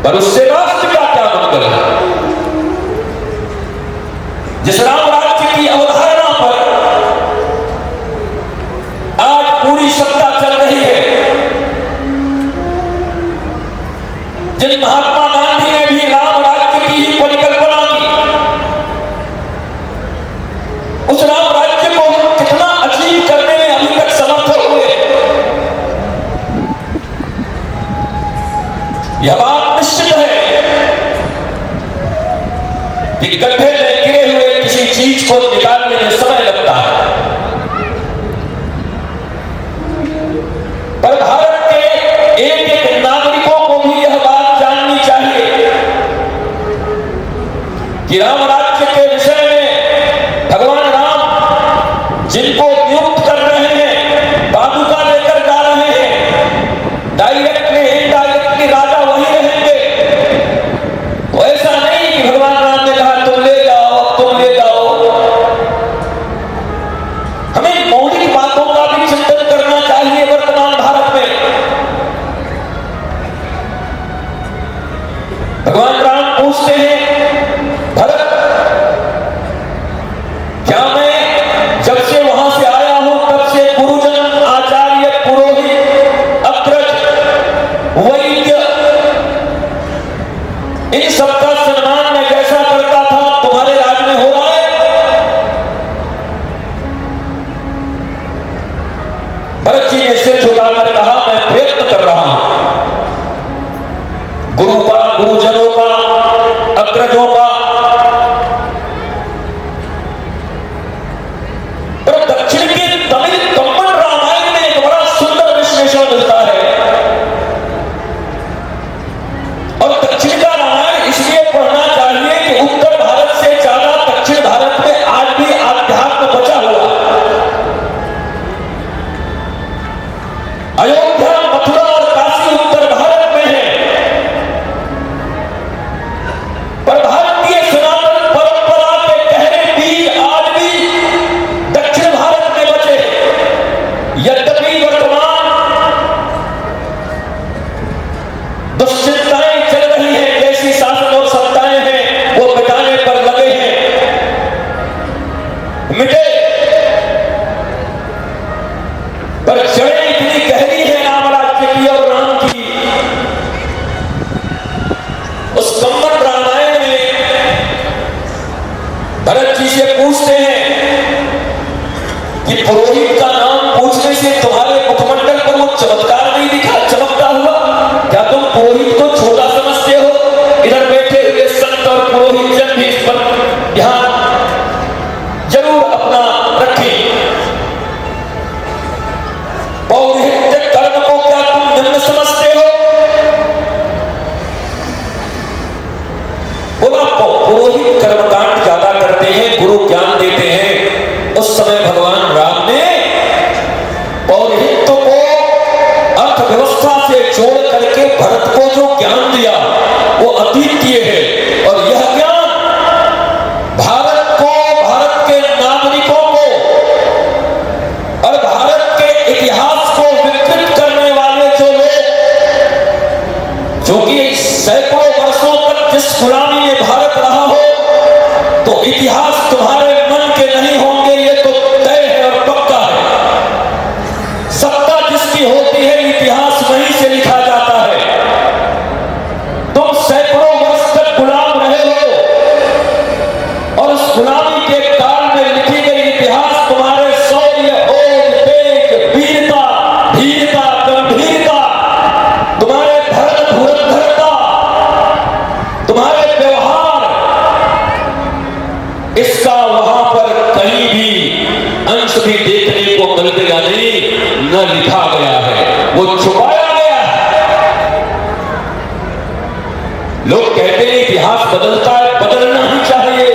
पर उससे राष्ट्र का क्या मंगल है? जिस राम राज्य की अवधारणा पर आज पूरी सत्ता चल रही है, जिन महात्मा गांधी ने भी राम राज्य की ही परिकल्पना की, उस राम राज्य को हम कितना अचीव करने में अभी तक समर्थ हुए, यह बात निश्चित है कि गड्ढे में गिरे हुए किसी चीज को निकालने में समय लगता है। पर भारत के एक एक नागरिकों को भी यह बात जाननी चाहिए कि राम राज्य के विषय में भगवान राम जिनको नियुक्त कर रहे हैं, पादुका लेकर जा रहे हैं, डायरेक्टली इनडायरेक्टली राजा वही रहेंगे। तो ऐसा नहीं कि भगवान राम ने कहा तुम ले जाओ, तुम ले जाओ। हमें मौलिक बातों का भी चिंतन करना चाहिए वर्तमान भारत में। भगवान राम पूछते हैं, भरत क्या मैं जब से वहां से आया हूं तब से गुरुजन, आचार्य, पुरोहित, अग्रज, वैद्य, इन सबका सम्मान मैं जैसा करता था तुम्हारे राज में हो रहा है? भरत जी ने सिर झुकाकर कहा मैं प्रयत्न कर रहा हूं, गुरु का, गुरुजनों का, अग्रजों का। पर दक्षिण के तमिल कम्बन रामायण में एक बड़ा सुंदर विश्लेषण मिलता है। और दक्षिण का रामायण इसलिए पढ़ना चाहिए कि उत्तर भारत से ज्यादा दक्षिण भारत में आज भी आध्यात्म बचा हुआ। अयोध्या, मथुरा और काशी उत्तर भारत में है, पर भारतीय सनातन परंपरा के गहरे बीज आज भी दक्षिण भारत में बचे। यद्यपि वर्तमान दुश्चिंताएं चल रही हैं, जैसी शासन और सत्ताएं हैं वो मिटाने पर लगे हैं, मिटे, पर जड़ें इतनी गहरी है राम राज्य की और राम की। उस कम्बन रामायण में भरत जी से पूछते हैं कि पुरोहित का नाम पूछने से तुम्हारे मुखमंडल पर वो चमत्कार नहीं दिखा, चमकता हुआ? क्या तुम पुरोहित को छोटा समझते हो? इधर बैठे हुए संत और पुरोहित जन भी इस पर ध्यान जरूर अपना रखें। पौरोहित्य कर्म को क्या तुम निम्न समझते हो? बोला पुरोहित कर्मकांड ज्यादा करते हैं, गुरु ज्ञान देते हैं। उस समय भगवान राम ने पौरोहित्य को अर्थव्यवस्था से जोड़ करके भरत को जो ज्ञान दिया वो अद्वितीय है। और यह ज्ञान भारत को, भारत के नागरिकों को और भारत के इतिहास को विकृत करने वाले जो लोग, जो कि सैकड़ों वर्षों तक जिस गुलामी में भारत रहा हो, तो इतिहास तुम्हारे मन के नहीं होंगे, ये तो तय है और पक्का है। सत्ता जिसकी होती है इतिहास वहीं से लिखा जाता है। तुम सैकड़ों वर्ष तक गुलाम रहे हो और उस गुलामी के काल में लिखी गई इतिहास तुम्हारे शौर्य, ओज, तेज, वीरता, धीरता, गंभीरता, तुम्हारे धर्म, धुरंधरता, तुम्हारे व्यवहार, इसका वहां पर कहीं भी अंश भी देखने को मिलेगा नहीं, न लिखा गया है, वो छुपाया गया है। लोग कहते हैं इतिहास बदलता है, बदलना ही चाहिए।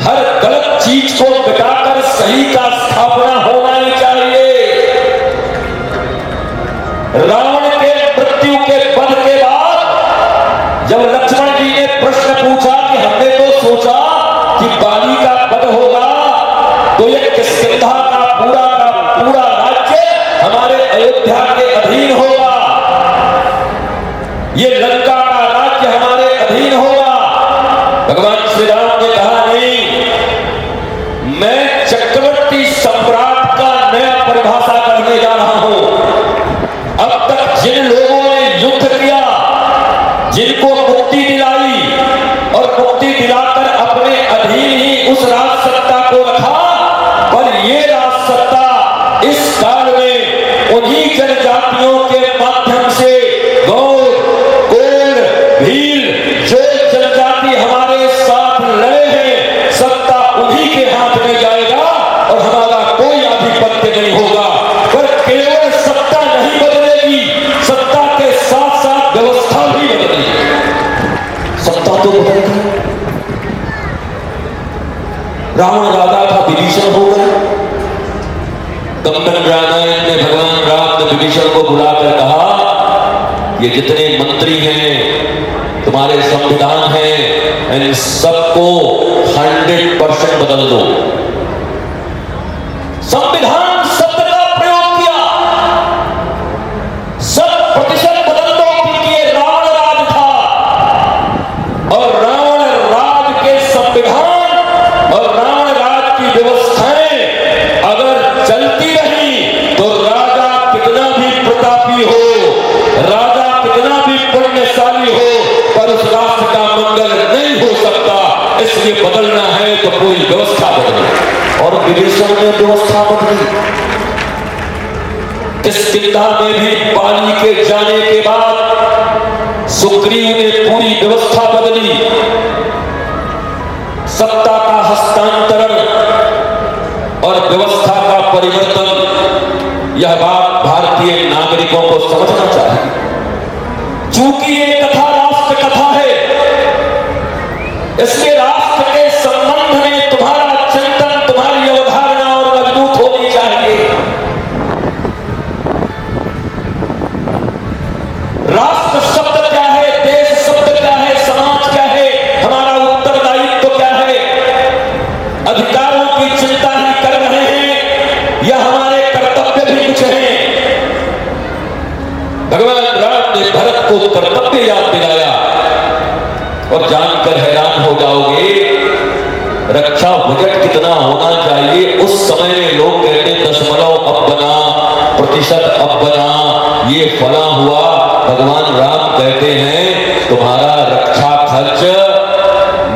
हर गलत चीज को मिटाकर सही का स्थापना होना ही चाहिए। रावण के मृत्यु के वध के बाद जब लक्ष्मण जी ने प्रश्न पूछा कि हमने तो सोचा कि बाली का वध होगा तो ये किष्किंधा का पूरा राज्य हमारे अयोध्या के अधीन होगा, जिनको मुक्ति दिलाई और मुक्ति दिलाकर अपने अधीन ही उस राज सत्ता को रखा, पर ये राज सत्ता इस काल में उन्हीं जनजातियों के माध्यम से गौड़, कोल, भील, जो जनजाति हमारे साथ लड़े हैं, सत्ता उन्हीं के हाथ में जाएगा और हमारा कोई आधिपत्य नहीं होगा। पर केवल सत्ता नहीं बदलेगी, सत्ता के साथ साथ व्यवस्था भी बदलेगी। सत्ता तो बदलेगी। रावण राजा था, विभीषण हो गया। कंबन रामायण में भगवान राम ने विभीषण को बुलाकर कहा, ये जितने मंत्री हैं, तुम्हारे संविधान हैं, इन सबको 100% बदल दो। संविधान शब्द का प्रयोग किया, 100% बदल दो, क्योंकि ये रावण राज था और रावण राज के संविधान और रावण राज की व्यवस्थाएं अगर चलती रही तो राजा कितना भी प्रतापी हो, राजा कितना भी पुण्यशाली हो, पर उस राष्ट्र का मंगल नहीं हो सकता। इसलिए बदलना है तो पूरी व्यवस्था बदले। और विभीषण ने व्यवस्था बदली। किष्किंधा में भी बाली के जाने के बाद सुग्रीव ने पूरी व्यवस्था बदली। सत्ता का हस्तांतरण और व्यवस्था का परिवर्तन, यह बात भारतीय नागरिकों को समझना चाहिए। चूंकि ये कथा राष्ट्र कथा है, इसलिए राष्ट्र के संबंध में तुम्हारा चिंतन, तुम्हारी अवधारणा और मजबूत होनी चाहिए। राष्ट्र शब्द क्या है, देश शब्द क्या है, समाज क्या है, हमारा उत्तरदायित्व क्या है, अधिकारों की चिंता ही कर रहे हैं या हमारे कर्तव्य भी कुछ हैं। भगवान राम ने भरत को कर्तव्य याद दिलाया और जानकर हैरान हो जाओगे, रक्षा बजट कितना होना चाहिए। उस समय में लोग कहते 0.5 अब बना, प्रतिशत अब बना, ये फला हुआ। भगवान राम कहते हैं तुम्हारा रक्षा खर्च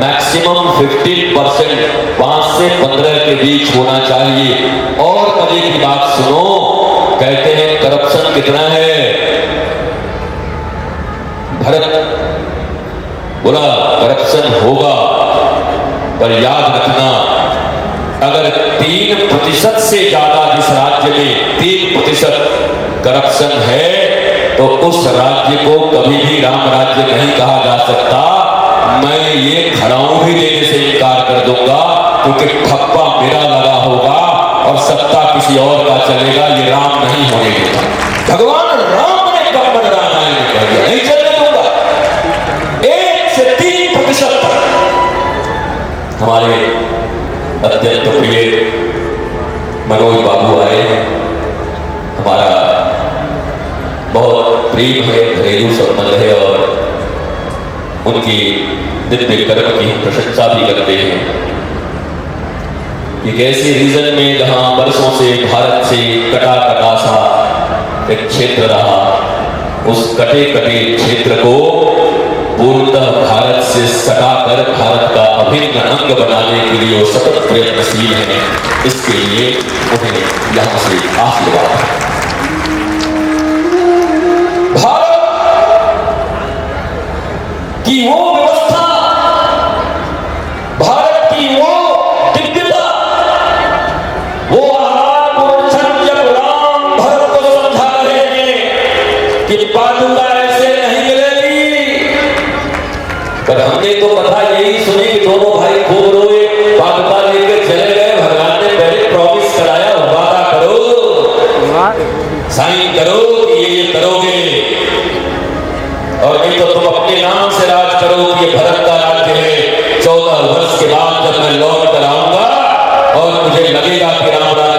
मैक्सिमम 15%, 5 से 15 के बीच होना चाहिए। और मजे की बात सुनो, कहते हैं करप्शन कितना है। भरत बोला करप्शन होगा, पर याद रखना अगर 3% से ज्यादा जिस राज्य में 3% करप्शन है तो उस राज्य को कभी भी राम राज्य नहीं कहा जा सकता। मैं ये खड़ाऊ भी देने से इनकार कर दूंगा, क्योंकि ठप्पा मेरा लगा होगा और सत्ता किसी और का चलेगा, ये राम नहीं होने देगा। भगवान राम ने कंबन रामायण में कह दिया, नहीं चलने दूंगा। 1 से 3% हमारे अत्यंत प्रिय मनोज बाबू आए हैं। हमारा बहुत प्रेम है, घरेलू संबंध है और उनकी दिव्य कर्म की प्रशंसा भी करते हैं। एक ऐसे रीजन में जहां वर्षों से भारत से कटा कटा सा एक क्षेत्र रहा, उस कटे कटे क्षेत्र को पूर्णतः भारत से सटाकर भारत का अभिन्न अंग बनाने के लिए वो सतत प्रयत्नशील हैं। इसके लिए उन्हें यहां से आशीर्वाद है। भारत की वो व्यवस्था, भारत की वो दिव्यता, वो आहार पुरुषन जब राम भरत को समझा रहे हैं कि पादुका ऐसे नहीं मिलेगी। पर हमने तो कथा यही सुनी कि दोनों भाई खूब रोए, पादुका लेकर चले गए। भगवान ने पहले प्रॉमिस कराया, वादा करो, साइन करो कि ये करोगे और नहीं तो तुम अपने नाम से राज करो कि ये